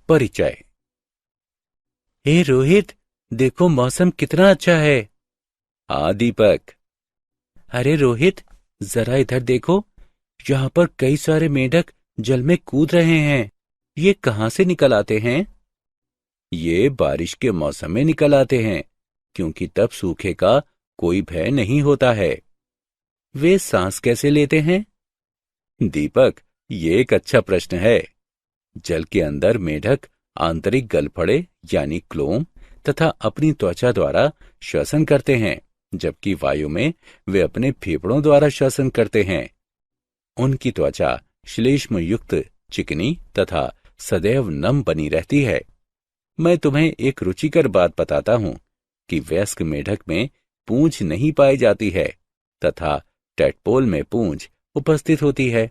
परिचय। हे रोहित, देखो मौसम कितना अच्छा है। हाँ दीपक। अरे रोहित, जरा इधर देखो, यहाँ पर कई सारे मेंढक जल में कूद रहे हैं। ये कहाँ से निकल आते हैं? ये बारिश के मौसम में निकल आते हैं, क्योंकि तब सूखे का कोई भय नहीं होता है। वे सांस कैसे लेते हैं? दीपक, ये एक अच्छा प्रश्न है। जल के अंदर मेढक आंतरिक गलफड़े यानी क्लोम तथा अपनी त्वचा द्वारा श्वसन करते हैं, जबकि वायु में वे अपने फेफड़ों द्वारा श्वसन करते हैं। उनकी त्वचा श्लेष्म युक्त, चिकनी तथा सदैव नम बनी रहती है। मैं तुम्हें एक रुचिकर बात बताता हूं कि वयस्क मेढक में पूंछ नहीं पाई जाती है तथा टैडपोल में पूंछ उपस्थित होती है।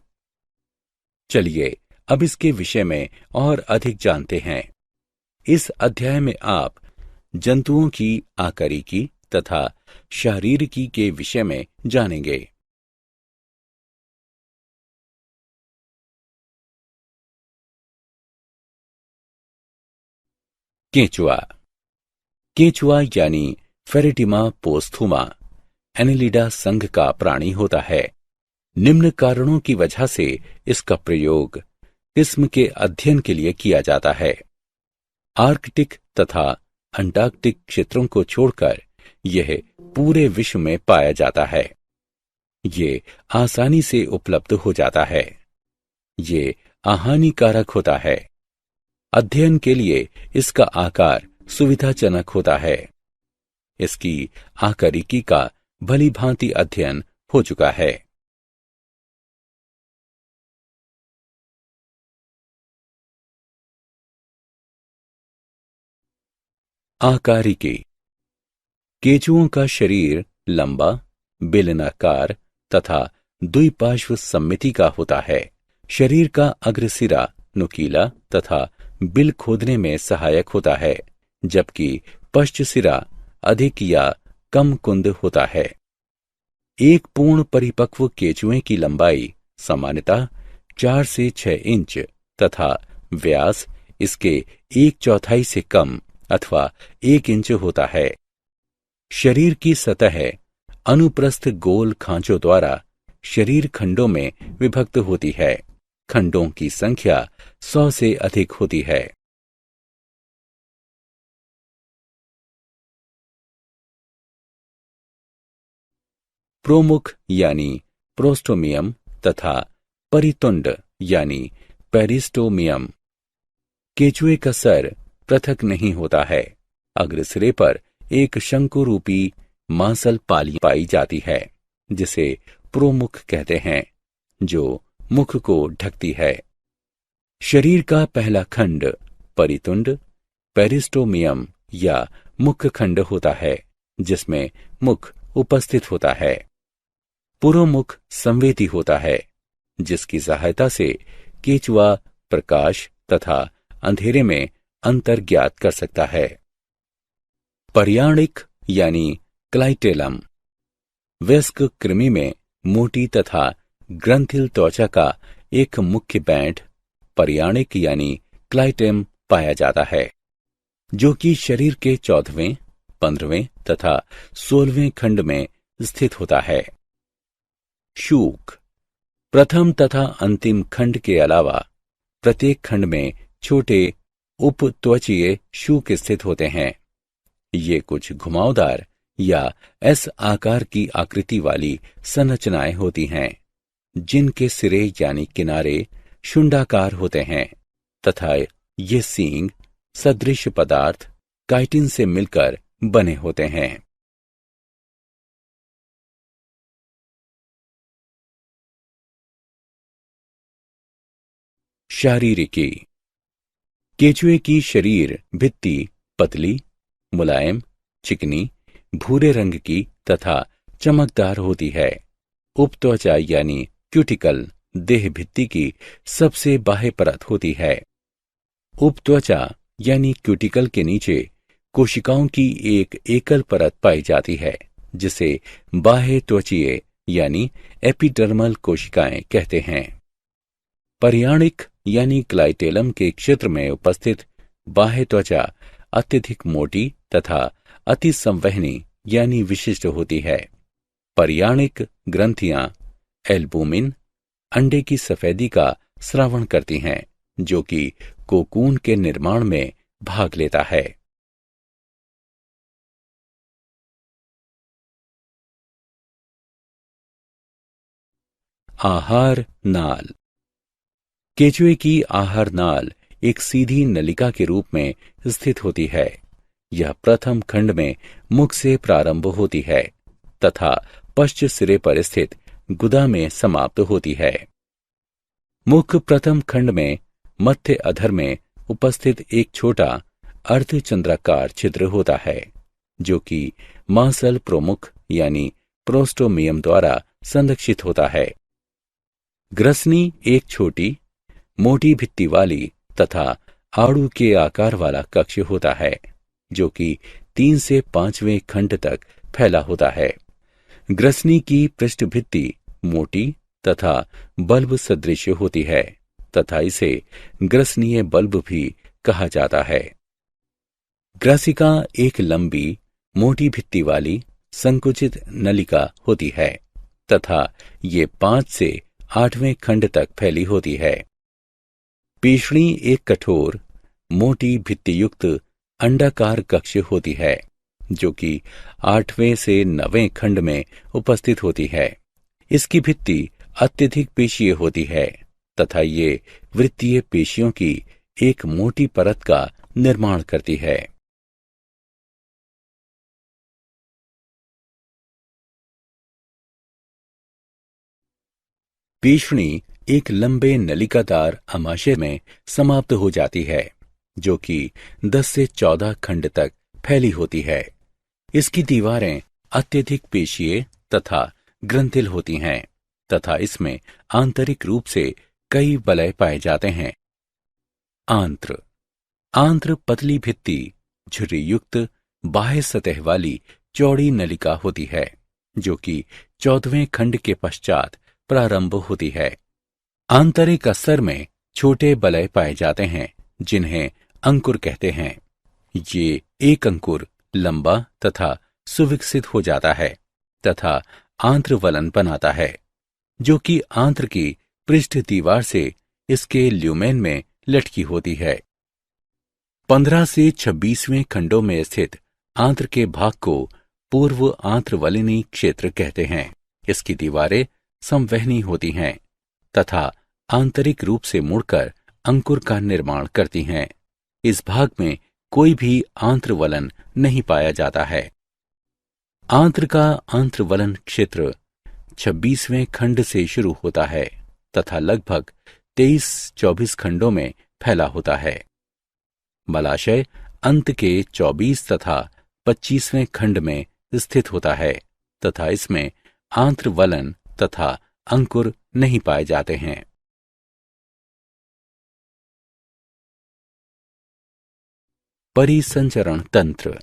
चलिए अब इसके विषय में और अधिक जानते हैं। इस अध्याय में आप जंतुओं की आकारिकी तथा शारीरिकी के विषय में जानेंगे। केंचुआ। केंचुआ यानी फेरेटिमा पोस्थुमा एनेलिडा संघ का प्राणी होता है। निम्न कारणों की वजह से इसका प्रयोग किस्म के अध्ययन के लिए किया जाता है। आर्कटिक तथा अंटार्कटिक क्षेत्रों को छोड़कर यह पूरे विश्व में पाया जाता है। ये आसानी से उपलब्ध हो जाता है। ये अहानिकारक होता है। अध्ययन के लिए इसका आकार सुविधाजनक होता है। इसकी आकारिकी का भली भांति अध्ययन हो चुका है। आकारिकी। केंचुओं का शरीर लंबा, बेलनाकार तथा द्विपार्श्व सममिति का होता है। शरीर का अग्रसिरा नुकीला तथा बिल खोदने में सहायक होता है, जबकि पश्च सिरा अधिक या कम कुंद होता है। एक पूर्ण परिपक्व केंचुए की लंबाई सामान्यतः 4 से 6 इंच तथा व्यास इसके 1/4 से कम अथवा 1 इंच होता है। शरीर की सतह अनुप्रस्थ गोल खांचों द्वारा शरीर खंडों में विभक्त होती है। खंडों की संख्या 100 से अधिक होती है। प्रोमुख यानी प्रोस्टोमियम तथा परितुंड यानी पेरिस्टोमियम। केंचुए का सर पृथक नहीं होता है। अग्रसिरे पर एक शंकु रूपी मांसल पाली पाई जाती है, जिसे प्रोमुख कहते हैं, जो मुख को ढकती है। शरीर का पहला खंड परितुंड पेरिस्टोमियम या मुख खंड होता है, जिसमें मुख उपस्थित होता है। पुरोमुख संवेदी होता है, जिसकी सहायता से केंचुआ प्रकाश तथा अंधेरे में अंतर ज्ञात कर सकता है। पर्याणिक यानी क्लाइटेलम। वयस्क कृमि में मोटी तथा ग्रंथिल त्वचा का एक मुख्य बैंड पर्याणिक यानी क्लाइटेम पाया जाता है, जो कि शरीर के 14वें, 15वें तथा 16वें खंड में स्थित होता है। शूक। प्रथम तथा अंतिम खंड के अलावा प्रत्येक खंड में छोटे उपत्वचीय शूक स्थित होते हैं। ये कुछ घुमावदार या एस आकार की आकृति वाली संरचनाएं होती हैं, जिनके सिरे यानी किनारे शुंडाकार होते हैं तथा ये सींग सदृश पदार्थ काइटिन से मिलकर बने होते हैं। शारीरिकी। केंचुए की शरीर भित्ति पतली, मुलायम, चिकनी, भूरे रंग की तथा चमकदार होती है। उपत्वचा यानी क्यूटिकल देह भित्ति की सबसे बाह्य परत होती है। उपत्वचा यानी क्यूटिकल के नीचे कोशिकाओं की एक एकल परत पाई जाती है, जिसे बाह्य त्वचीय यानी एपिडर्मल कोशिकाएं कहते हैं। पर्याणिक यानी क्लाइटेलम के क्षेत्र में उपस्थित बाह्य त्वचा अत्यधिक मोटी तथा अति संवहनी यानी विशिष्ट होती है। पर्याणिक ग्रंथियां एल्बुमिन अंडे की सफेदी का स्रावण करती हैं, जो कि कोकून के निर्माण में भाग लेता है। आहार नाल। केंचुए की आहार नाल एक सीधी नलिका के रूप में स्थित होती है। यह प्रथम खंड में मुख से प्रारंभ होती है तथा पश्च सिरे पर स्थित गुदा में समाप्त होती है। मुख प्रथम खंड में मध्य अधर में उपस्थित एक छोटा अर्धचंद्राकार छिद्र होता है, जो कि मांसल प्रमुख यानी प्रोस्टोमियम द्वारा संरक्षित होता है। ग्रसनी एक छोटी मोटी भित्ति वाली तथा आड़ू के आकार वाला कक्ष होता है, जो कि 3 से 5वें खंड तक फैला होता है। ग्रसनी की पृष्ठभित्ति मोटी तथा बल्ब सदृश होती है तथा इसे ग्रसनीय बल्ब भी कहा जाता है। ग्रासिका एक लंबी मोटी भित्ति वाली संकुचित नलिका होती है तथा ये 5 से 8वें खंड तक फैली होती है। पेशणी एक कठोर मोटी भित्तियुक्त अंडाकार कक्ष होती है, जो कि 8वें से 9वें खंड में उपस्थित होती है। इसकी भित्ति अत्यधिक पेशीय होती है तथा ये वृत्तीय पेशियों की एक मोटी परत का निर्माण करती है। पेशणी एक लंबे नलिकादार अमाशय में समाप्त हो जाती है, जो कि 10 से 14 खंड तक फैली होती है। इसकी दीवारें अत्यधिक पेशीय तथा ग्रंथिल होती हैं तथा इसमें आंतरिक रूप से कई वलय पाए जाते हैं। आंत्र। आंत्र पतली भित्ति झुर्री युक्त बाह्य सतह वाली चौड़ी नलिका होती है, जो कि 14वें खंड के पश्चात प्रारंभ होती है। आंतरिक अस्तर में छोटे वलय पाए जाते हैं, जिन्हें अंकुर कहते हैं। ये एक अंकुर लंबा तथा सुविकसित हो जाता है तथा आंत्रवलन बनाता है, जो कि आंत्र की पृष्ठ दीवार से इसके ल्यूमेन में लटकी होती है। 15 से 26वें खंडों में स्थित आंत्र के भाग को पूर्व आंत्रवलिनी क्षेत्र कहते हैं। इसकी दीवारें संवहनी होती हैं तथा आंतरिक रूप से मुड़कर अंकुर का निर्माण करती हैं। इस भाग में कोई भी आंत्रवलन नहीं पाया जाता है। आंत्र का आंत्रवलन क्षेत्र 26वें खंड से शुरू होता है तथा लगभग 23-24 खंडों में फैला होता है। मलाशय अंत के 24 तथा 25वें खंड में स्थित होता है तथा इसमें आंत्रवलन तथा अंकुर नहीं पाए जाते हैं। परिसंचरण तंत्र।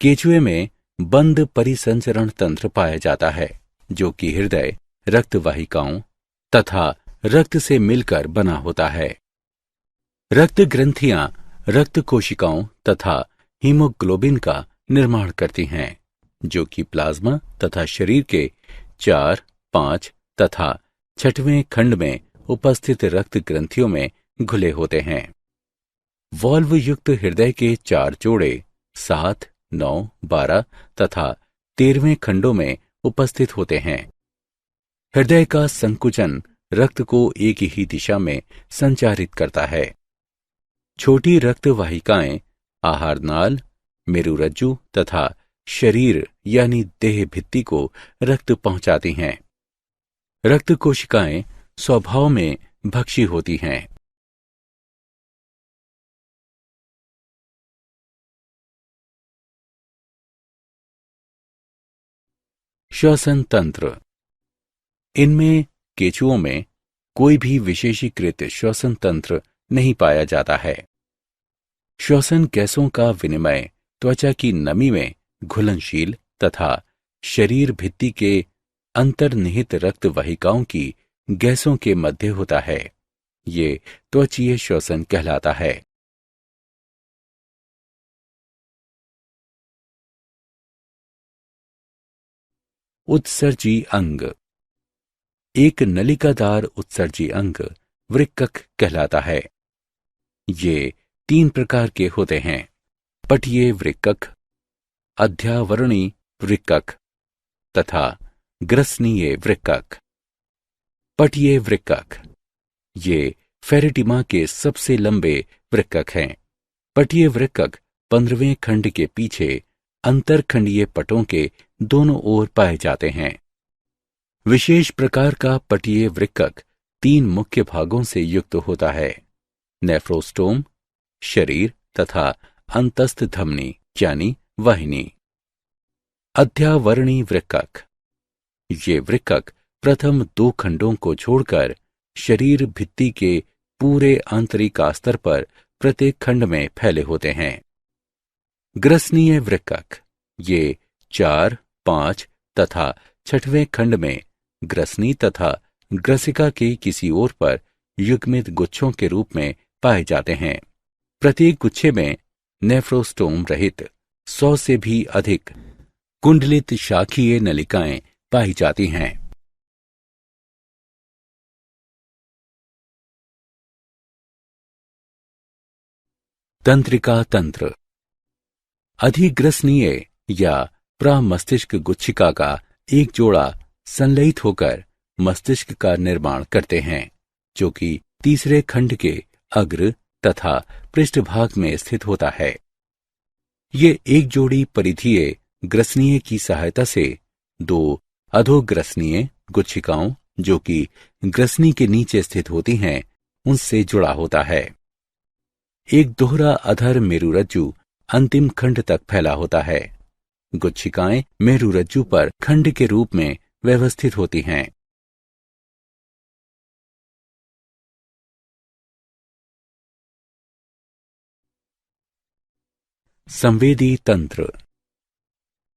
केंचुए में बंद परिसंचरण तंत्र पाया जाता है, जो कि हृदय, रक्त वाहिकाओं तथा रक्त से मिलकर बना होता है। रक्त ग्रंथियां रक्त कोशिकाओं तथा हीमोग्लोबिन का निर्माण करती हैं, जो कि प्लाज्मा तथा शरीर के 4, 5 तथा 6वें खंड में उपस्थित रक्त ग्रंथियों में घुले होते हैं। वॉल्व युक्त हृदय के 4 जोड़े 7, 9, 12 तथा 13वें खंडों में उपस्थित होते हैं। हृदय का संकुचन रक्त को एक ही दिशा में संचारित करता है। छोटी रक्त वाहिकाएं आहार नाल, मेरुरज्जु तथा शरीर यानी देह भित्ति को रक्त पहुंचाती हैं। रक्त कोशिकाएं स्वभाव में भक्षी होती हैं। श्वसन तंत्र। इनमें केंचुओं में कोई भी विशेषीकृत श्वसन तंत्र नहीं पाया जाता है। श्वसन गैसों का विनिमय त्वचा की नमी में घुलनशील तथा शरीर भित्ति के अंतर्निहित रक्त वाहिकाओं की गैसों के मध्य होता है। ये त्वचीय श्वसन कहलाता है। उत्सर्जी अंग। एक नलिकादार उत्सर्जी अंग वृक्कक कहलाता है। ये 3 प्रकार के होते हैं: पटीय वृक्कक, अध्यावरणी वृक्कक तथा ग्रसनीय वृक्कक। पटीय वृक्कक ये फेरेटिमा के सबसे लंबे वृक्कक हैं। पटीय वृक्कक 15वें खंड के पीछे अंतरखंडीय पटों के दोनों ओर पाए जाते हैं। विशेष प्रकार का पटीय वृक्कक 3 मुख्य भागों से युक्त होता है: नेफ्रोस्टोम, शरीर तथा अंतस्थ धमनी यानी वाहिनी। अध्यावरणी वृक्कक ये वृक्कक प्रथम 2 खंडों को छोड़कर शरीर भित्ति के पूरे आंतरिक अस्तर पर प्रत्येक खंड में फैले होते हैं। ग्रसनीय वृक्कक ये 4, 5 तथा 6वें खंड में ग्रसनी तथा ग्रसिका के किसी ओर पर युग्मित गुच्छों के रूप में पाए जाते हैं। प्रत्येक गुच्छे में नेफ्रोस्टोम रहित 100 से भी अधिक कुंडलित शाखीय नलिकाएं पाई जाती हैं। तंत्रिका तंत्र। अधिग्रसनीय या प्रमस्तिष्क गुच्छिका का एक जोड़ा संलयित होकर मस्तिष्क का निर्माण करते हैं, जो कि तीसरे खंड के अग्र तथा पृष्ठभाग में स्थित होता है। ये एक जोड़ी परिधीय ग्रसनीय की सहायता से 2 अधोग्रसनीय गुच्छिकाओं, जो कि ग्रसनी के नीचे स्थित होती हैं, उनसे जुड़ा होता है। एक दोहरा अधर मेरुरज्जु अंतिम खंड तक फैला होता है। गुच्छिकाएं मेरुरज्जु पर खंड के रूप में व्यवस्थित होती हैं। संवेदी तंत्र।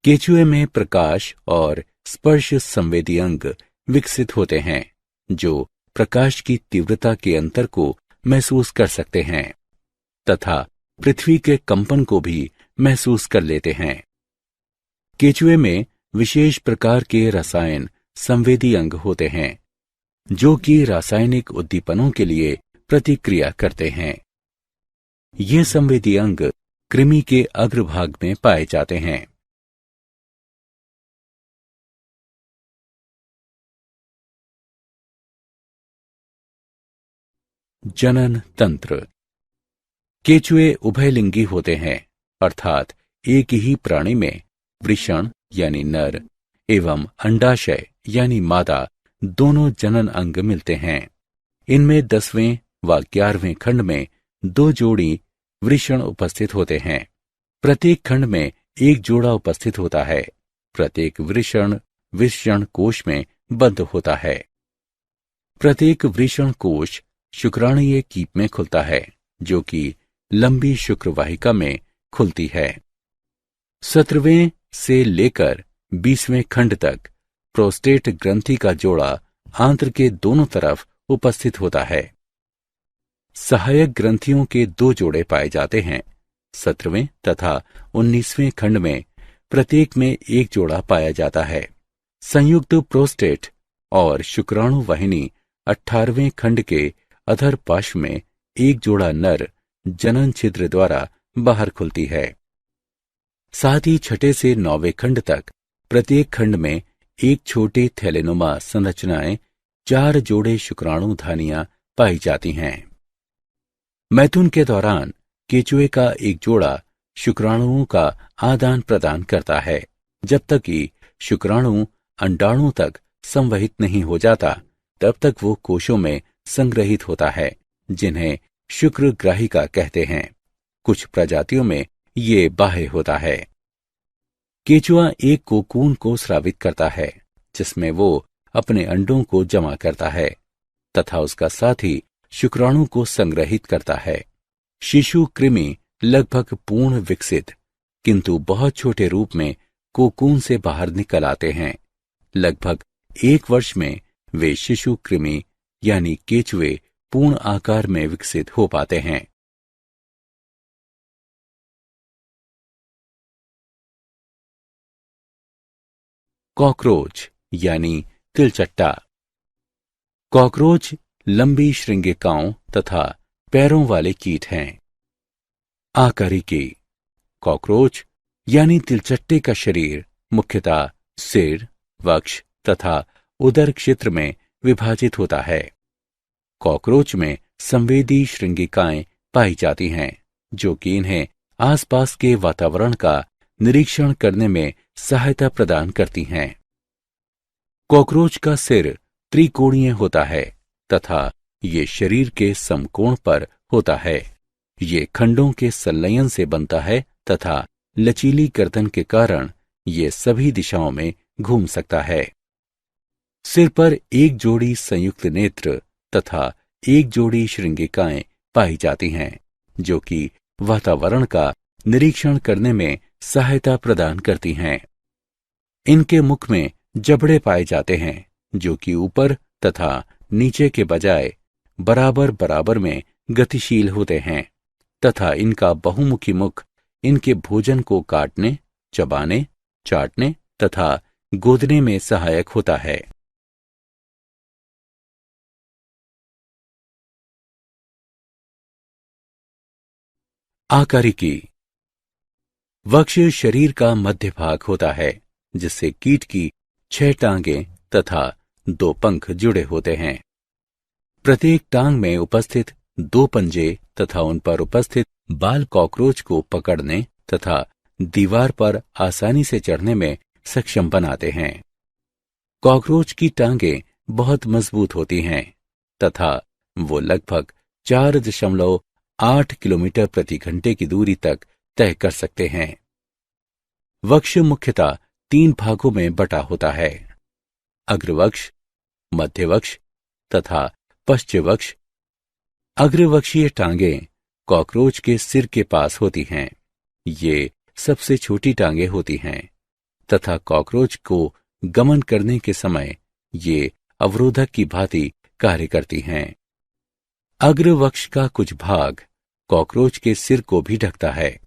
केचुए में प्रकाश और स्पर्श संवेदी अंग विकसित होते हैं, जो प्रकाश की तीव्रता के अंतर को महसूस कर सकते हैं तथा पृथ्वी के कंपन को भी महसूस कर लेते हैं। केचुए में विशेष प्रकार के रसायन संवेदी अंग होते हैं, जो कि रासायनिक उद्दीपनों के लिए प्रतिक्रिया करते हैं। ये संवेदी अंग कृमि के अग्रभाग में पाए जाते हैं। जनन तंत्र। केचुए उभयलिंगी होते हैं, अर्थात एक ही प्राणी में वृषण यानी नर एवं अंडाशय यानी मादा दोनों जनन अंग मिलते हैं। इनमें 10वें व 11वें खंड में 2 जोड़ी वृषण उपस्थित होते हैं। प्रत्येक खंड में एक जोड़ा उपस्थित होता है। प्रत्येक वृषण कोश में बंद होता है। प्रत्येक वृषण कोश शुक्राणुीय कीप में खुलता है, जो कि लंबी शुक्रवाहिका में खुलती है। 17वें से लेकर 20वें खंड तक प्रोस्टेट ग्रंथि का जोड़ा आंत्र के दोनों तरफ उपस्थित होता है। सहायक ग्रंथियों के 2 जोड़े पाए जाते हैं। 17वें तथा 19वें खंड में प्रत्येक में एक जोड़ा पाया जाता है। संयुक्त प्रोस्टेट और शुक्राणु वाहिनी 18वें खंड के अधर पार्श्व में एक जोड़ा नर जनन छिद्र द्वारा बाहर खुलती है। साथ ही 6 से 9वें खंड तक प्रत्येक खंड में एक छोटी थैलेनुमा संरचनाएं 4 जोड़े शुक्राणु धानियां पाई जाती हैं। मैथुन के दौरान केचुए का एक जोड़ा शुक्राणुओं का आदान प्रदान करता है, जब तक कि शुक्राणु अंडाणु तक संवहित नहीं हो जाता, तब तक वो कोशों में संग्रहित होता है, जिन्हें शुक्रग्राहिका कहते हैं। कुछ प्रजातियों में ये बाह्य होता है। केचुआ एक कोकून को स्रावित करता है, जिसमें वो अपने अंडों को जमा करता है तथा उसका साथी शुक्राणु को संग्रहित करता है। शिशु कृमि लगभग पूर्ण विकसित किंतु बहुत छोटे रूप में कोकून से बाहर निकल आते हैं। लगभग 1 वर्ष में वे शिशु कृमि यानी केचुए पूर्ण आकार में विकसित हो पाते हैं। कॉकरोच यानी तिलचट्टा। कॉकरोच लंबी श्रृंगिकाओं तथा पैरों वाले कीट हैं। आकारिकी। कॉकरोच यानी तिलचट्टे का शरीर मुख्यतः सिर, वक्ष तथा उदर क्षेत्र में विभाजित होता है। कॉकरोच में संवेदी श्रृंगिकाएं पाई जाती हैं, जो कि इन्हें आसपास के वातावरण का निरीक्षण करने में सहायता प्रदान करती हैं। कॉकरोच का सिर त्रिकोणीय होता है तथा ये शरीर के समकोण पर होता है। ये खंडों के संलयन से बनता है तथा लचीली गर्दन के कारण ये सभी दिशाओं में घूम सकता है। सिर पर एक जोड़ी संयुक्त नेत्र तथा एक जोड़ी श्रृंगिकाएं पाई जाती हैं, जो कि वातावरण का निरीक्षण करने में सहायता प्रदान करती हैं। इनके मुख में जबड़े पाए जाते हैं, जो कि ऊपर तथा नीचे के बजाय बराबर बराबर में गतिशील होते हैं तथा इनका बहुमुखी मुख इनके भोजन को काटने, चबाने, चाटने तथा गोदने में सहायक होता है। आकारिकी। वक्ष शरीर का मध्य भाग होता है, जिससे कीट की 6 टांगें तथा 2 पंख जुड़े होते हैं। प्रत्येक टांग में उपस्थित 2 पंजे तथा उन पर उपस्थित बाल कॉकरोच को पकड़ने तथा दीवार पर आसानी से चढ़ने में सक्षम बनाते हैं। कॉकरोच की टांगें बहुत मजबूत होती हैं तथा वो लगभग 4.8 किलोमीटर प्रति घंटे की दूरी तक तय कर सकते हैं। वक्ष मुख्यतः 3 भागों में बटा होता है: अग्रवक्ष, मध्यवक्ष तथा पश्चवक्ष। अग्रवक्षीय टांगें कॉकरोच के सिर के पास होती हैं। ये सबसे छोटी टांगें होती हैं तथा कॉकरोच को गमन करने के समय ये अवरोधक की भांति कार्य करती हैं। अग्रवक्ष का कुछ भाग कॉकरोच के सिर को भी ढकता है।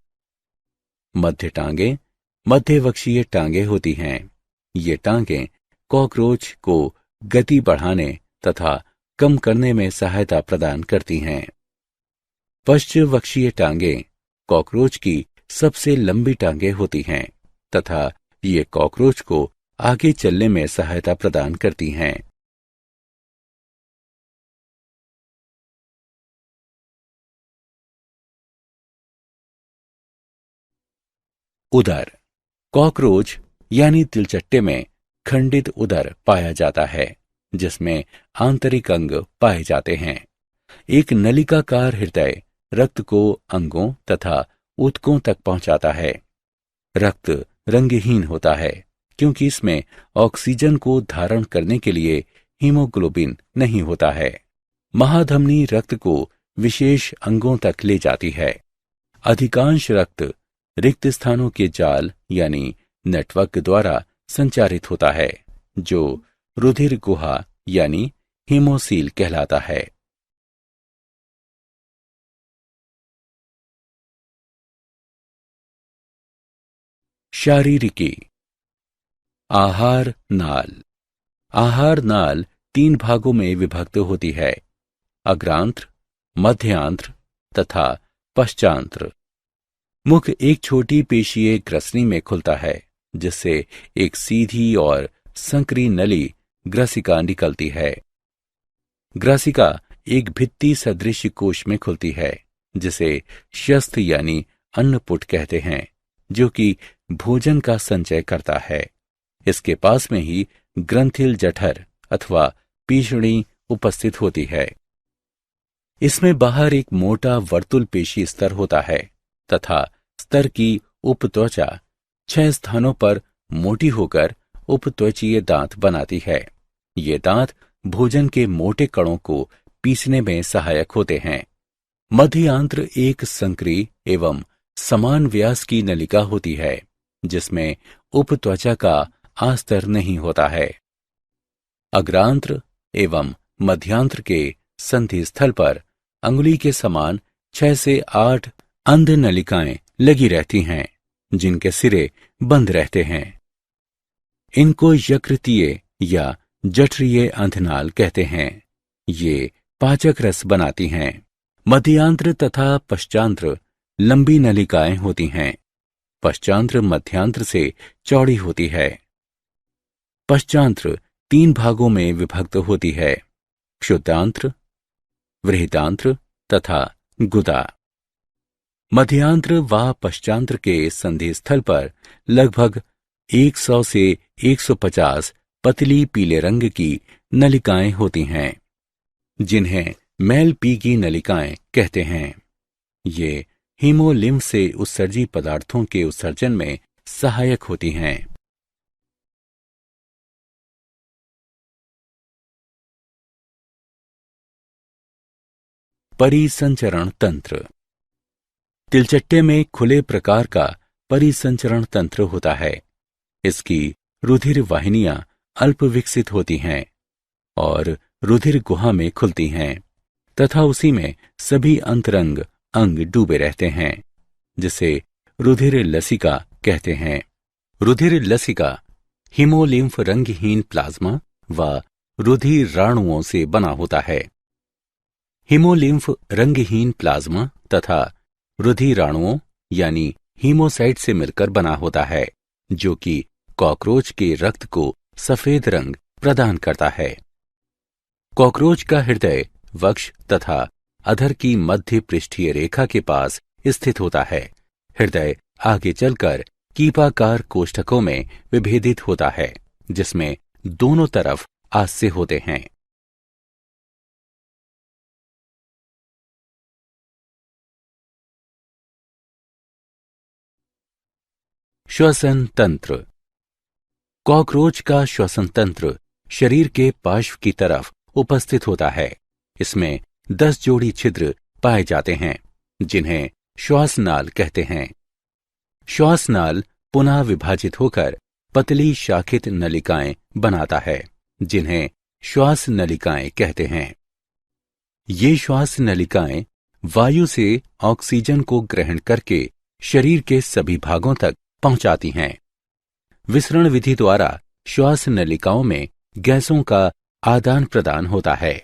मध्य टांगें मध्यवक्षीय टांगें होती हैं। ये टांगें कॉकरोच को गति बढ़ाने तथा कम करने में सहायता प्रदान करती हैं। पश्चवक्षीय टांगें कॉकरोच की सबसे लंबी टांगें होती हैं तथा ये कॉकरोच को आगे चलने में सहायता प्रदान करती हैं। उदर। कॉकरोच यानी तिलचट्टे में खंडित उदर पाया जाता है, जिसमें आंतरिक अंग पाए जाते हैं। एक नलिकाकार हृदय रक्त को अंगों तथा ऊतकों तक पहुंचाता है। रक्त रंगहीन होता है क्योंकि इसमें ऑक्सीजन को धारण करने के लिए हीमोग्लोबिन नहीं होता है। महाधमनी रक्त को विशेष अंगों तक ले जाती है। अधिकांश रक्त रिक्त स्थानों के जाल यानी नेटवर्क द्वारा संचारित होता है, जो रुधिर गुहा यानी हीमोसील कहलाता है। शारीरिकी। आहार नाल। आहार नाल 3 भागों में विभक्त होती है: अग्रांत्र, मध्यांत्र तथा पश्चांत्र। मुख एक छोटी पेशीय ग्रसनी में खुलता है, जिससे एक सीधी और संकरी नली ग्रसिका निकलती है। ग्रसिका एक भित्ति सदृश कोश में खुलती है, जिसे शस्त्र यानी अन्नपुट कहते हैं, जो कि भोजन का संचय करता है। इसके पास में ही ग्रंथिल जठर अथवा पीषणी उपस्थित होती है। इसमें बाहर एक मोटा वर्तुल पेशी स्तर होता है तथा स्तर की उपत्वचा 6 स्थानों पर मोटी होकर उपत्वचीय दांत बनाती है। ये दांत भोजन के मोटे कणों को पीसने में सहायक होते हैं। मध्यांत्र एक संकरी एवं समान व्यास की नलिका होती है, जिसमें उपत्वचा का आस्तर नहीं होता है। अग्रांत्र एवं मध्यांत्र के संधि स्थल पर अंगुली के समान 6 से 8 अंध नलिकाएं लगी रहती हैं, जिनके सिरे बंद रहते हैं। इनको यकृतीय या जठरीय अंधनाल कहते हैं। ये पाचक रस बनाती हैं। मध्यांत्र तथा पश्चांत्र लंबी नलिकाएं होती हैं। पश्चांत्र मध्यांत्र से चौड़ी होती है। पश्चांत्र 3 भागों में विभक्त होती है: क्षुद्रांत्र, वृहदांत्र तथा गुदा। मध्यांत्र व पश्चांत्र के संधि स्थल पर लगभग 100 से 150 पतली पीले रंग की नलिकाएं होती हैं, जिन्हें मैलपीगी नलिकाएं कहते हैं। ये हीमोलिम्फ से उत्सर्जी पदार्थों के उत्सर्जन में सहायक होती हैं। परिसंचरण तंत्र। तिलचट्टे में खुले प्रकार का परिसंचरण तंत्र होता है। इसकी रुधिर वाहिनियां अल्प विकसित होती हैं और रुधिर गुहा में खुलती हैं तथा उसी में सभी अंतरंग अंग डूबे रहते हैं, जिसे रुधिर लसिका कहते हैं। रुधिर लसिका हीमोलिम्फ रंगहीन प्लाज्मा व रुधिर राणुओं से बना होता है। हीमोलिम्फ रंगहीन प्लाज्मा तथा रुधिराणुओं यानी हीमोसाइट से मिलकर बना होता है, जो कि कॉकरोच के रक्त को सफेद रंग प्रदान करता है। कॉकरोच का हृदय वक्ष तथा अधर की मध्य पृष्ठीय रेखा के पास स्थित होता है। हृदय आगे चलकर कीपाकार कोष्ठकों में विभेदित होता है, जिसमें दोनों तरफ आस्य होते हैं। श्वसन तंत्र। कॉकरोच का श्वसन तंत्र शरीर के पार्श्व की तरफ उपस्थित होता है। इसमें 10 जोड़ी छिद्र पाए जाते हैं, जिन्हें श्वासनाल कहते हैं। श्वासनाल पुनः विभाजित होकर पतली शाखित नलिकाएं बनाता है, जिन्हें श्वास नलिकाएं कहते हैं। ये श्वास नलिकाएं वायु से ऑक्सीजन को ग्रहण करके शरीर के सभी भागों तक पहुंचाती हैं। विसरण विधि द्वारा श्वास नलिकाओं में गैसों का आदान प्रदान होता है।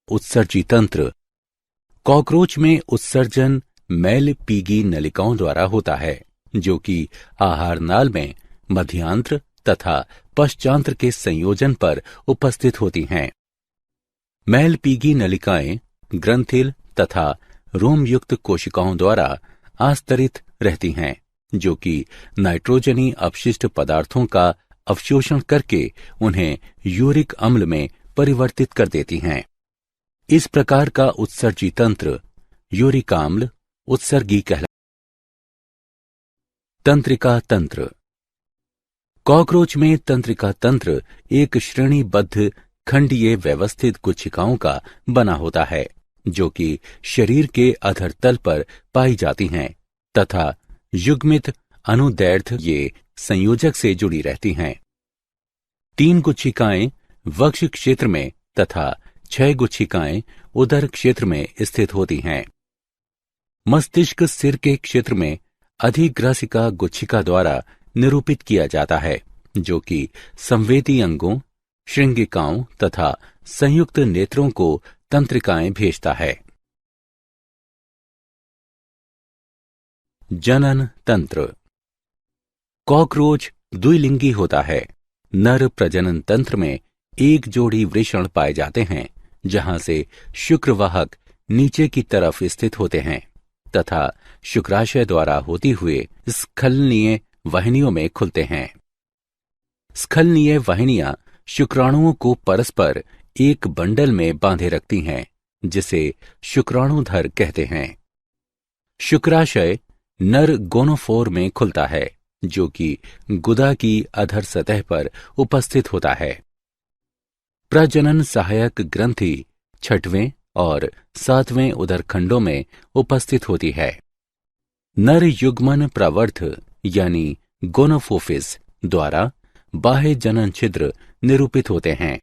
उत्सर्जी तंत्र। कॉकरोच में उत्सर्जन मैलपीगी नलिकाओं द्वारा होता है, जो कि आहार नाल में मध्यांत्र तथा पश्चांत्र के संयोजन पर उपस्थित होती हैं। मैलपीगी नलिकाएं ग्रंथिल तथा रोमयुक्त कोशिकाओं द्वारा आस्तरित रहती हैं, जो कि नाइट्रोजनी अपशिष्ट पदार्थों का अवशोषण करके उन्हें यूरिक अम्ल में परिवर्तित कर देती हैं। इस प्रकार का उत्सर्जी तंत्र यूरिकाम्ल उत्सर्गी कहलाता है। तंत्रिका तंत्र। कॉकरोच में तंत्रिका तंत्र एक श्रेणीबद्ध खंडीय व्यवस्थित कोशिकाओं का बना होता है, जो कि शरीर के अधर तल पर पाई जाती हैं तथा युग्मित अनुदैर्ध्य ये संयोजक से जुड़ी रहती हैं। 3 गुच्छिकाएं वक्ष क्षेत्र में तथा 6 गुच्छिकाएं उदर क्षेत्र में स्थित होती हैं। मस्तिष्क सिर के क्षेत्र में अधिग्रासिका गुच्छिका द्वारा निरूपित किया जाता है, जो कि संवेदी अंगों, श्रृंगिकाओं तथा संयुक्त नेत्रों को तंत्रिकाएं भेजता है। जनन तंत्र। कॉकरोच द्विलिंगी होता है। नर प्रजनन तंत्र में एक जोड़ी वृषण पाए जाते हैं, जहां से शुक्रवाहक नीचे की तरफ स्थित होते हैं तथा शुक्राशय द्वारा होती हुए स्खलनीय वाहिनियों में खुलते हैं। स्खलनीय वाहिनियां शुक्राणुओं को परस्पर एक बंडल में बांधे रखती हैं, जिसे शुक्राणुधर कहते हैं। शुक्राशय नर गोनोफोर में खुलता है, जो कि गुदा की अधर सतह पर उपस्थित होता है। प्रजनन सहायक ग्रंथि 6वें और 7वें उदरखंडों में उपस्थित होती है। नर युग्मन प्रवर्ध यानी गोनोफोफिस द्वारा बाह्य जनन छिद्र निरूपित होते हैं।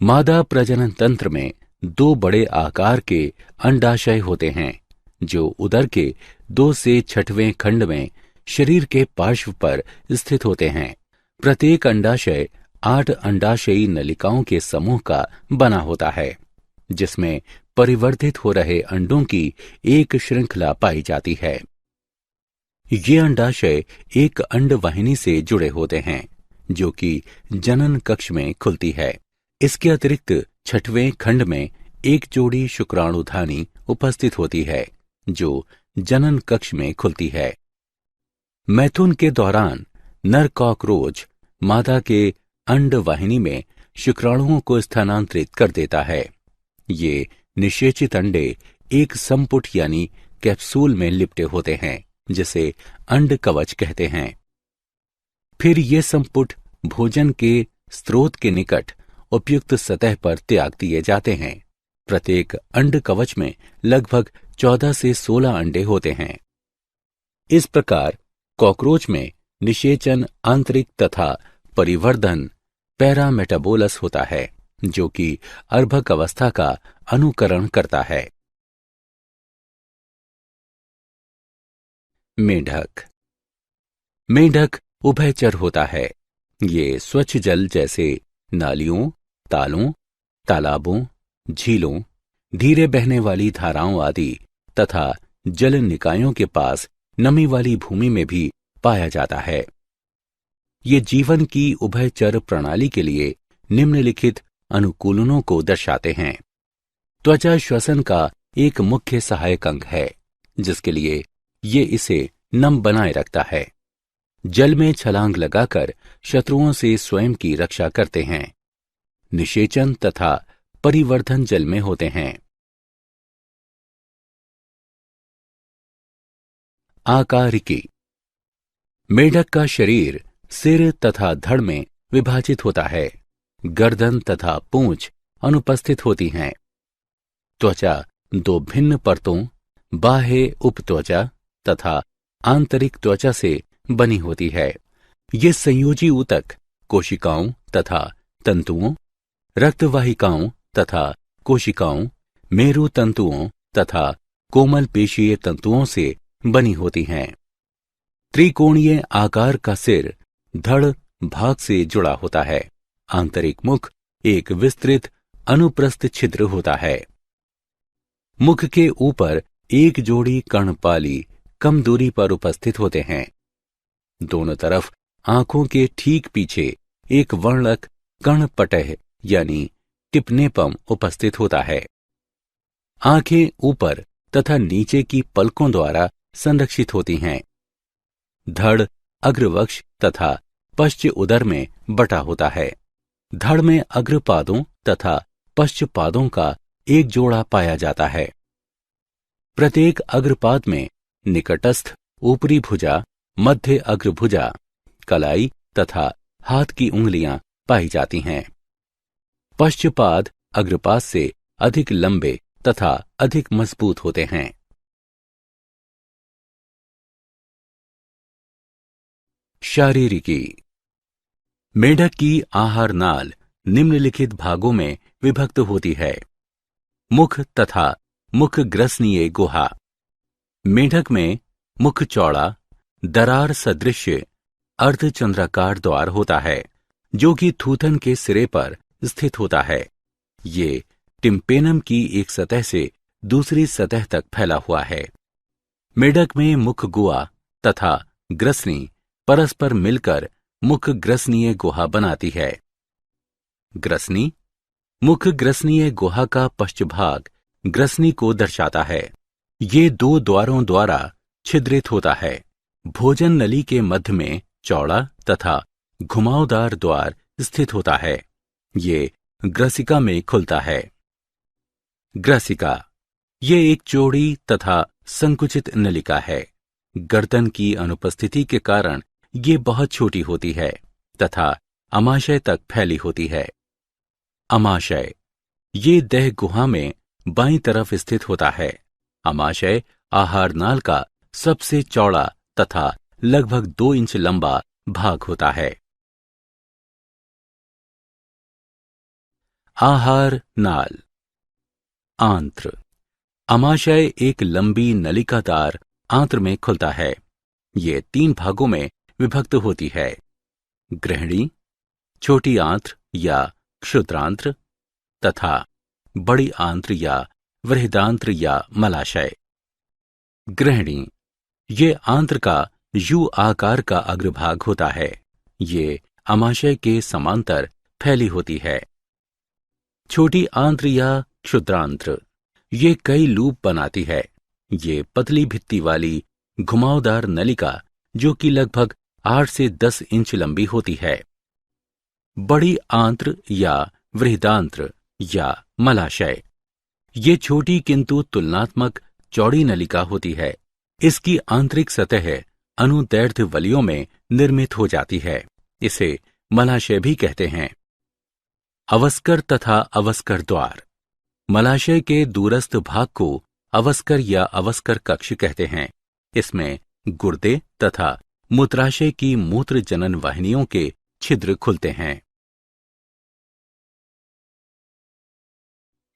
मादा प्रजनन तंत्र में 2 बड़े आकार के अंडाशय होते हैं जो उदर के 2 से 6वें खंड में शरीर के पार्श्व पर स्थित होते हैं। प्रत्येक अंडाशय 8 अंडाशयी नलिकाओं के समूह का बना होता है जिसमें परिवर्धित हो रहे अंडों की एक श्रृंखला पाई जाती है। ये अंडाशय एक अंडवाहिनी से जुड़े होते हैं जो कि जनन कक्ष में खुलती है। इसके अतिरिक्त 6वें खंड में एक जोड़ी शुक्राणुधानी उपस्थित होती है जो जनन कक्ष में खुलती है। मैथुन के दौरान नर कॉकरोच मादा के अंडवाहिनी में शुक्राणुओं को स्थानांतरित कर देता है। ये निषेचित अंडे एक संपुट यानी कैप्सूल में लिपटे होते हैं जिसे अंड कवच कहते हैं। फिर ये संपुट भोजन के स्रोत के निकट उपयुक्त सतह पर त्याग दिए जाते हैं। प्रत्येक अंड कवच में लगभग 14 से 16 अंडे होते हैं। इस प्रकार कॉकरोच में निषेचन, आंतरिक तथा परिवर्धन पैरामेटाबोलस होता है जो कि अर्भक अवस्था का अनुकरण करता है। मेंढक। मेंढक उभयचर होता है। ये स्वच्छ जल जैसे नालियों, तालों, तालाबों, झीलों, धीरे बहने वाली धाराओं आदि तथा जल निकायों के पास नमी वाली भूमि में भी पाया जाता है। ये जीवन की उभयचर प्रणाली के लिए निम्नलिखित अनुकूलनों को दर्शाते हैं। त्वचा श्वसन का एक मुख्य सहायक अंग है जिसके लिए ये इसे नम बनाए रखता है। जल में छलांग लगाकर शत्रुओं से स्वयं की रक्षा करते हैं। निषेचन तथा परिवर्धन जल में होते हैं। आकारिकी। मेढक का शरीर सिर तथा धड़ में विभाजित होता है। गर्दन तथा पूंछ अनुपस्थित होती हैं। त्वचा 2 भिन्न परतों, बाह्य उपत्वचा तथा आंतरिक त्वचा से बनी होती है। ये संयोजी ऊतक कोशिकाओं तथा तंतुओं, रक्तवाहिकाओं तथा कोशिकाओं, मेरु तंतुओं तथा कोमल पेशीय तंतुओं से बनी होती हैं। त्रिकोणीय आकार का सिर धड़ भाग से जुड़ा होता है। आंतरिक मुख एक विस्तृत अनुप्रस्थ छिद्र होता है। मुख के ऊपर एक जोड़ी कर्णपाली कम दूरी पर उपस्थित होते हैं। दोनों तरफ आंखों के ठीक पीछे एक वर्णक कर्णपटह यानी टिप्नेपम उपस्थित होता है। आंखें ऊपर तथा नीचे की पलकों द्वारा संरक्षित होती हैं। धड़ अग्रवक्ष तथा पश्च उदर में बटा होता है। धड़ में अग्रपादों तथा पश्चपादों का एक जोड़ा पाया जाता है। प्रत्येक अग्रपाद में निकटस्थ ऊपरी भुजा, मध्य अग्रभुजा, कलाई तथा हाथ की उंगलियां पाई जाती हैं। पश्चपाद अग्रपाद से अधिक लंबे तथा अधिक मजबूत होते हैं। शारीरिकी। मेढक की आहार नाल निम्नलिखित भागों में विभक्त होती है। मुख तथा मुख ग्रसनीय गुहा। मेढक में मुख चौड़ा, दरार सदृश अर्धचंद्राकार द्वार होता है जो कि थूथन के सिरे पर स्थित होता है। ये टिम्पेनम की एक सतह से दूसरी सतह तक फैला हुआ है। मेढक में मुख गुहा तथा ग्रसनी परस्पर मिलकर मुख ग्रसनीय गुहा बनाती है। ग्रसनी मुख ग्रसनीय गुहा का पश्चभाग ग्रसनी को दर्शाता है। ये 2 द्वारों द्वारा छिद्रित होता है। भोजन नली के मध्य में चौड़ा तथा घुमावदार द्वार स्थित होता है। ये ग्रसिका में खुलता है। ग्रसिका ये एक चौड़ी तथा संकुचित नलिका है। गर्दन की अनुपस्थिति के कारण ये बहुत छोटी होती है तथा अमाशय तक फैली होती है। अमाशय ये देह गुहा में बाईं तरफ स्थित होता है। अमाशय आहार नाल का सबसे चौड़ा तथा लगभग 2 इंच लंबा भाग होता है। आहार नाल। आंत्र। अमाशय एक लंबी नलिकादार आंत्र में खुलता है। ये 3 भागों में विभक्त होती है। ग्रहणी, छोटी आंत्र या क्षुद्रांत्र तथा बड़ी आंत्र या वृहदांत्र या मलाशय। ग्रहणी, ये आंत्र का यू आकार का अग्रभाग होता है। ये अमाशय के समांतर फैली होती है। छोटी आंत्र या क्षुद्रांत्र, ये कई लूप बनाती है। ये पतली भित्ति वाली घुमावदार नलिका जो कि लगभग 8 से 10 इंच लंबी होती है। बड़ी आंत्र या वृहदांत्र या मलाशय, ये छोटी किंतु तुलनात्मक चौड़ी नलिका होती है। इसकी आंतरिक सतह अनुदैर्ध्य वलियों में निर्मित हो जाती है। इसे मलाशय भी कहते हैं। अवस्कर तथा अवस्कर द्वार। मलाशय के दूरस्थ भाग को अवस्कर या अवस्कर कक्ष कहते हैं। इसमें गुर्दे तथा मूत्राशय की मूत्र जनन वाहिनियों के छिद्र खुलते हैं।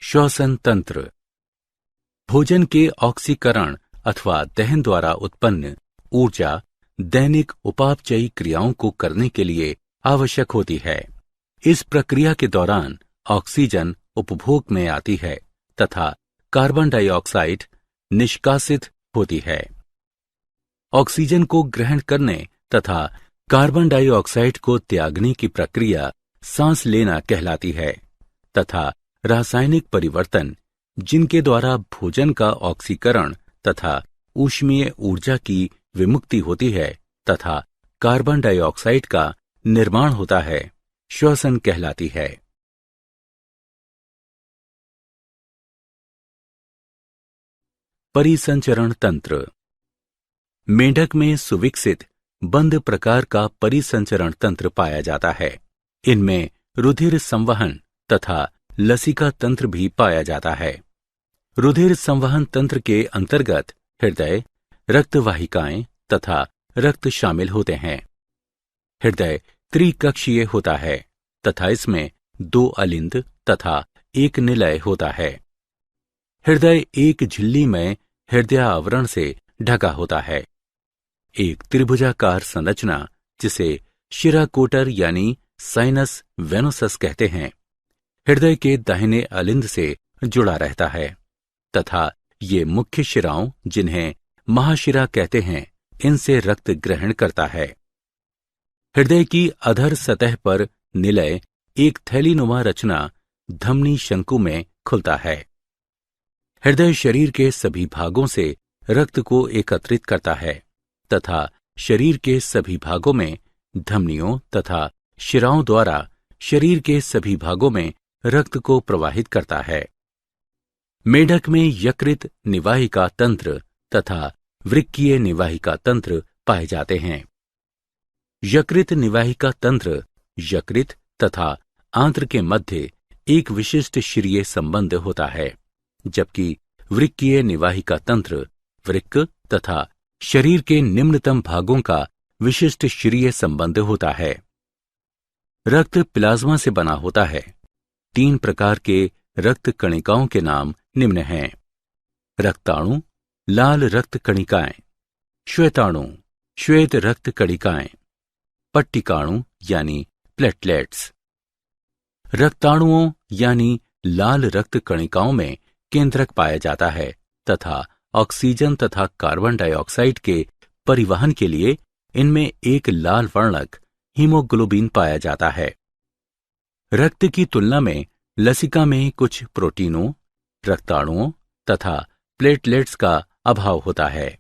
श्वसन तंत्र। भोजन के ऑक्सीकरण अथवा दहन द्वारा उत्पन्न ऊर्जा दैनिक उपापचयी क्रियाओं को करने के लिए आवश्यक होती है। इस प्रक्रिया के दौरान ऑक्सीजन उपभोग में आती है तथा कार्बन डाइऑक्साइड निष्कासित होती है। ऑक्सीजन को ग्रहण करने तथा कार्बन डाइऑक्साइड को त्यागने की प्रक्रिया सांस लेना कहलाती है तथा रासायनिक परिवर्तन जिनके द्वारा भोजन का ऑक्सीकरण तथा ऊष्मीय ऊर्जा की विमुक्ति होती है तथा कार्बन डाइऑक्साइड का निर्माण होता है, श्वसन कहलाती है। परिसंचरण तंत्र। मेंढक में सुविकसित बंद प्रकार का परिसंचरण तंत्र पाया जाता है। इनमें रुधिर संवहन तथा लसिका तंत्र भी पाया जाता है। रुधिर संवहन तंत्र के अंतर्गत हृदय, रक्तवाहिकाएं तथा रक्त शामिल होते हैं। हृदय त्रिकक्षीय होता है तथा इसमें 2 अलिंद तथा 1 निलय होता है। हृदय एक झिल्ली में हृदय आवरण से ढका होता है। एक त्रिभुजाकार संरचना जिसे शिराकोटर यानी साइनस वेनोसस कहते हैं, हृदय के दाहिने अलिंद से जुड़ा रहता है तथा ये मुख्य शिराओं जिन्हें महाशिरा कहते हैं, इनसे रक्त ग्रहण करता है। हृदय की अधर सतह पर निलय एक थैलीनुमा रचना धमनी शंकु में खुलता है। हृदय शरीर के सभी भागों से रक्त को एकत्रित करता है तथा शरीर के सभी भागों में धमनियों तथा शिराओं द्वारा शरीर के सभी भागों में रक्त को प्रवाहित करता है। मेढक में यकृत निवाहिका तंत्र तथा वृक्कीय निवाहिका तंत्र पाए जाते हैं। यकृत निवाहिका तंत्र यकृत तथा आंत्र के मध्य एक विशिष्ट शिरीय संबंध होता है, जबकि वृक्कीय निवाहिका तंत्र वृक्क तथा शरीर के निम्नतम भागों का विशिष्ट शिरीय संबंध होता है। रक्त प्लाज्मा से बना होता है। 3 प्रकार के रक्त कणिकाओं के नाम निम्न हैं। रक्ताणु, लाल रक्त कणिकाएं। श्वेताणु, श्वेत रक्त कणिकाएं। पट्टिकाणु यानी प्लेटलेट्स। रक्ताणुओं यानी लाल रक्त कणिकाओं में केंद्रक पाया जाता है तथा ऑक्सीजन तथा कार्बन डाइऑक्साइड के परिवहन के लिए इनमें एक लाल वर्णक हीमोग्लोबिन पाया जाता है। रक्त की तुलना में लसिका में कुछ प्रोटीनों, रक्ताणुओं तथा प्लेटलेट्स का अभाव होता है।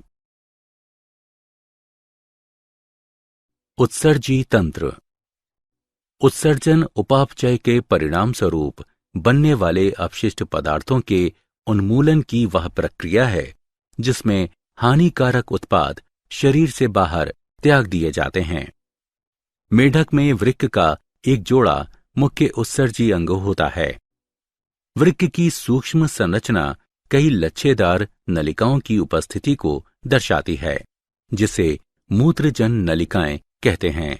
उत्सर्जी तंत्र। उत्सर्जन उपापचय के परिणाम स्वरूप बनने वाले अपशिष्ट पदार्थों के उन्मूलन की वह प्रक्रिया है जिसमें हानिकारक उत्पाद शरीर से बाहर त्याग दिए जाते हैं। मेढक में वृक्क का एक जोड़ा मुख्य उत्सर्जी अंग होता है। वृक्क की सूक्ष्म संरचना कई लच्छेदार नलिकाओं की उपस्थिति को दर्शाती है, जिसे मूत्रजन नलिकाएं कहते हैं।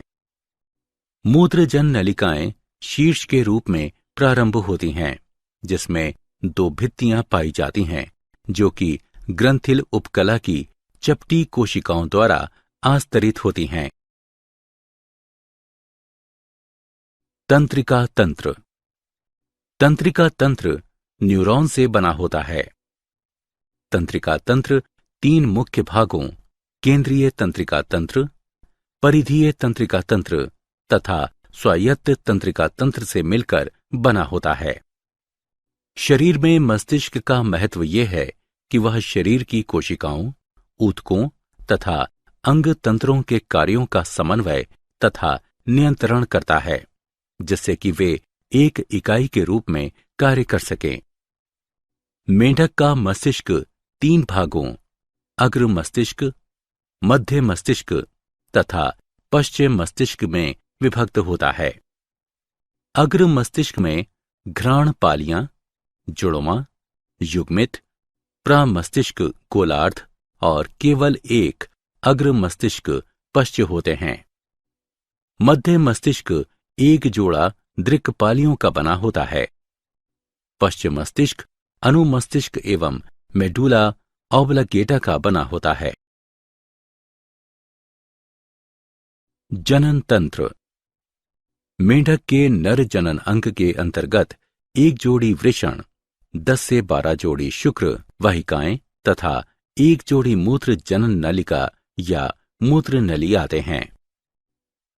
मूत्रजन नलिकाएं शीर्ष के रूप में प्रारंभ होती हैं, जिसमें दो भित्तियां पाई जाती हैं, जो कि ग्रंथिल उपकला की चपटी कोशिकाओं द्वारा आस्तरित होती हैं। तंत्रिका तंत्र। तंत्रिका तंत्र न्यूरॉन से बना होता है। तंत्रिका तंत्र तीन मुख्य भागों केंद्रीय तंत्रिका तंत्र, परिधीय तंत्रिका तंत्र तथा स्वायत्त तंत्रिका तंत्र से मिलकर बना होता है। शरीर में मस्तिष्क का महत्व यह है कि वह शरीर की कोशिकाओं, ऊतकों तथा अंग तंत्रों के कार्यों का समन्वय तथा नियंत्रण करता है, जिससे कि वे एक इकाई के रूप में कार्य कर सकें। मेंढक का मस्तिष्क तीन भागों अग्र मस्तिष्क, मध्य मस्तिष्क तथा पश्चिम मस्तिष्क में विभक्त होता है। अग्र मस्तिष्क में घ्राण पालियां, जुड़वां, युग्मित, प्रमस्तिष्क गोलार्ध और केवल एक अग्र मस्तिष्क पश्च होते हैं। मध्य मस्तिष्क एक जोड़ा दृक्पालियों का बना होता है। पश्चिम मस्तिष्क अनुमस्तिष्क एवं मेडुला ऑब्लांगेटा का बना होता है। जनन तंत्र। मेंढक के नर जनन अंग के अंतर्गत एक जोड़ी वृषण, 10 से 12 जोड़ी शुक्र वाहिकाएं तथा एक जोड़ी मूत्र जनन नलिका या मूत्र नली आते हैं।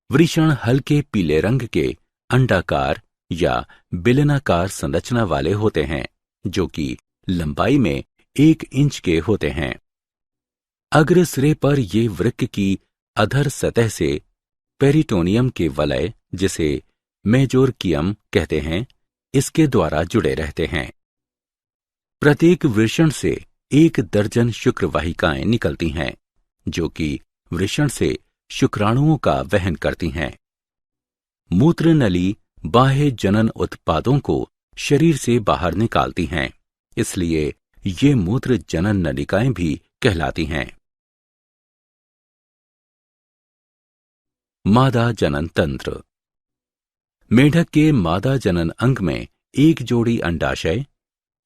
वृषण हल्के पीले रंग के अंडाकार या बेलनाकार संरचना वाले होते हैं, जो कि लंबाई में 1 इंच के होते हैं। अग्र सिरे पर ये वृक्क की अधर सतह से पेरिटोनियम के वलय, जिसे मेजोरकियम कहते हैं, इसके द्वारा जुड़े रहते हैं। प्रत्येक वृषण से 1 दर्जन शुक्र वाहिकाएं निकलती हैं, जो कि वृषण से शुक्राणुओं का वहन करती हैं। मूत्र नली बाह्य जनन उत्पादों को शरीर से बाहर निकालती हैं, इसलिए ये मूत्र जनन नलिकाएं भी कहलाती हैं। मादा जनन तंत्र। मेंढक के मादा जनन अंग में एक जोड़ी अंडाशय,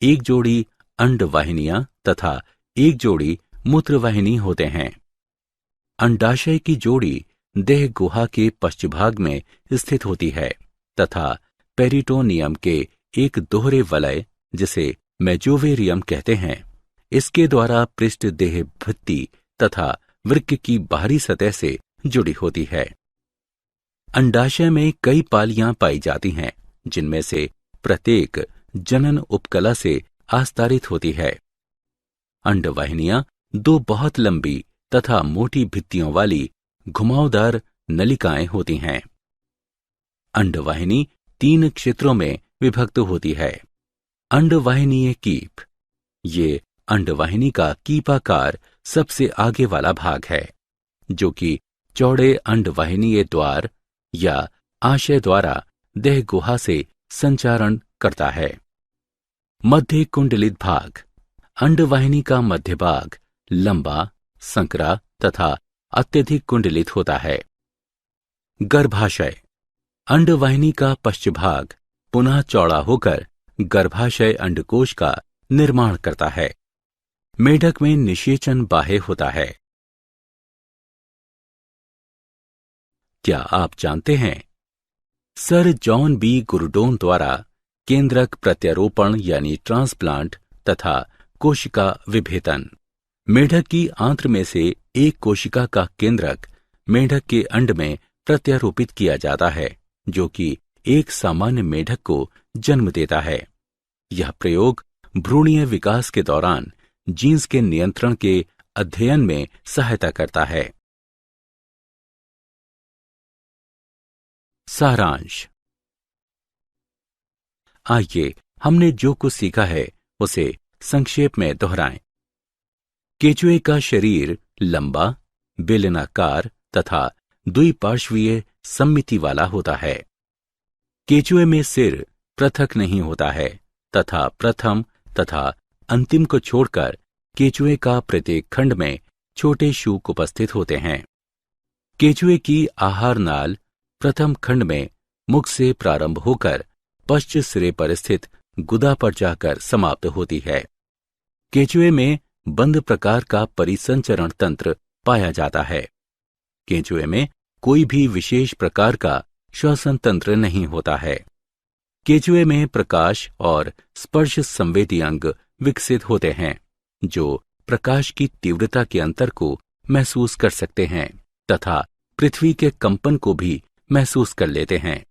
एक जोड़ी अंडवाहिनियां तथा एक जोड़ी मूत्रवाहिनी होते हैं। अंडाशय की जोड़ी देह गुहा के पश्चभाग में स्थित होती है तथा पेरिटोनियम के एक दोहरे वलय, जिसे मेजोवेरियम कहते हैं, इसके द्वारा पृष्ठ देह भित्ति तथा वृक्क की बाहरी सतह से जुड़ी होती है। अंडाशय में कई पालियां पाई जाती हैं, जिनमें से प्रत्येक जनन उपकला से आस्तारित होती है। अंडवाहिनियां 2 बहुत लंबी तथा मोटी भित्तियों वाली घुमावदार नलिकाएं होती हैं। अंडवाहिनी 3 क्षेत्रों में विभक्त होती है। अंडवाहिनीय कीप। ये अंडवाहिनी का कीपाकार सबसे आगे वाला भाग है, जो कि चौड़े अंडवाहिनीय द्वार या आशय द्वारा देह गुहा से संचारण करता है। मध्य कुंडलित भाग। अंडवाहिनी का मध्य भाग लंबा, संकरा तथा अत्यधिक कुंडलित होता है। गर्भाशय। अंडवाहिनी का पश्चभाग पुनः चौड़ा होकर गर्भाशय अंडकोश का निर्माण करता है। मेढक में निषेचन बाह्य होता है। क्या आप जानते हैं, सर जॉन बी गुरडोन द्वारा केंद्रक प्रत्यारोपण यानी ट्रांसप्लांट तथा कोशिका विभेदन। मेढक की आंत्र में से एक कोशिका का केंद्रक मेढक के अंड में प्रत्यारोपित किया जाता है, जो कि एक सामान्य मेढक को जन्म देता है। यह प्रयोग भ्रूणीय विकास के दौरान जीन्स के नियंत्रण के अध्ययन में सहायता करता है। सारांश। आइए हमने जो कुछ सीखा है उसे संक्षेप में दोहराएं। केचुए का शरीर लंबा, बेलनाकार तथा द्विपार्श्वीय सममिति वाला होता है। केचुए में सिर पृथक नहीं होता है तथा प्रथम तथा अंतिम को छोड़कर केचुए का प्रत्येक खंड में छोटे शूक उपस्थित होते हैं, केंचुए की आहार नाल प्रथम खंड में मुख से प्रारंभ होकर पश्च सिरे पर स्थित गुदा पर जाकर समाप्त होती है। केंचुए में बंद प्रकार का परिसंचरण तंत्र पाया जाता है। केंचुए में कोई भी विशेष प्रकार का श्वसन तंत्र नहीं होता है। केंचुए में प्रकाश और स्पर्श संवेदी अंग विकसित होते हैं, जो प्रकाश की तीव्रता के अंतर को महसूस कर सकते हैं तथा पृथ्वी के कंपन को भी महसूस कर लेते हैं।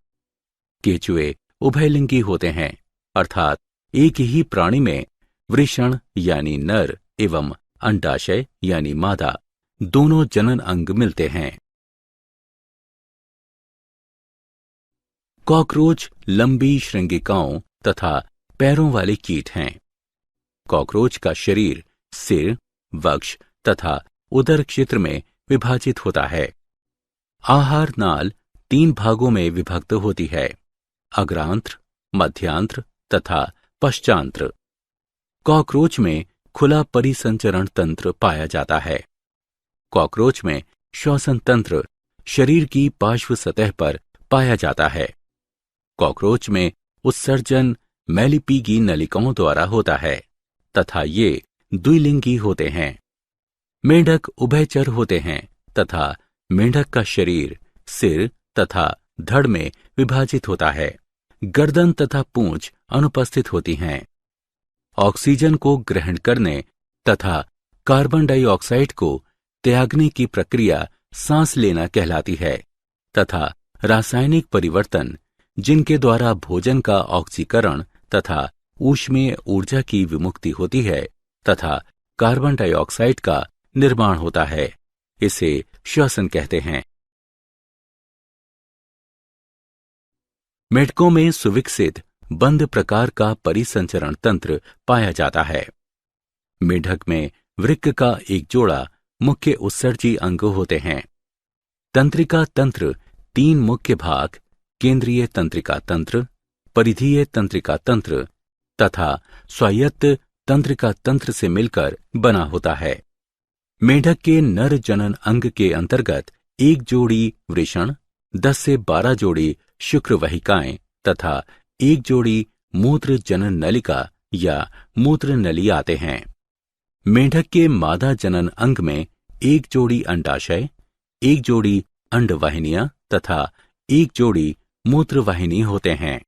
केंचुए उभयलिंगी होते हैं, अर्थात एक ही प्राणी में वृषण यानी नर एवं अंडाशय यानी मादा दोनों जनन अंग मिलते हैं। कॉकरोच लंबी श्रृंगिकाओं तथा पैरों वाले कीट हैं। कॉकरोच का शरीर सिर, वक्ष तथा उदर क्षेत्र में विभाजित होता है। आहार नाल 3 भागों में विभक्त होती है, अग्रांत्र, मध्यांत्र तथा पश्चांत्र। कॉकरोच में खुला परिसंचरण तंत्र पाया जाता है। कॉकरोच में श्वसन तंत्र शरीर की पार्श्व सतह पर पाया जाता है। कॉकरोच में उत्सर्जन मैलिपीगी नलिकाओं द्वारा होता है तथा ये द्विलिंगी होते हैं। मेंढक उभयचर होते हैं तथा मेंढक का शरीर सिर तथा धड़ में विभाजित होता है। गर्दन तथा पूंछ अनुपस्थित होती हैं। ऑक्सीजन को ग्रहण करने तथा कार्बन डाइऑक्साइड को त्यागने की प्रक्रिया सांस लेना कहलाती है तथा रासायनिक परिवर्तन जिनके द्वारा भोजन का ऑक्सीकरण तथा ऊष्मीय ऊर्जा की विमुक्ति होती है तथा कार्बन डाइऑक्साइड का निर्माण होता है, इसे श्वसन कहते हैं। मेढकों में सुविकसित बंद प्रकार का परिसंचरण तंत्र पाया जाता है। मेढक में वृक्क का एक जोड़ा मुख्य उत्सर्जी अंग होते हैं। तंत्रिका तंत्र 3 मुख्य भाग केंद्रीय तंत्रिका तंत्र, परिधीय तंत्रिका तंत्र तथा स्वायत्त तंत्रिका तंत्र से मिलकर बना होता है। मेढक के नर जनन अंग के अंतर्गत 1 जोड़ी वृषण, 10 से 12 जोड़ी शुक्र वहिकाएं तथा 1 जोड़ी मूत्र जनन नलिका या मूत्र नली आते हैं। मेढक के मादा जनन अंग में 1 जोड़ी अंडाशय, 1 जोड़ी अंडवाहिनियां तथा 1 जोड़ी मूत्रवाहिनी होते हैं।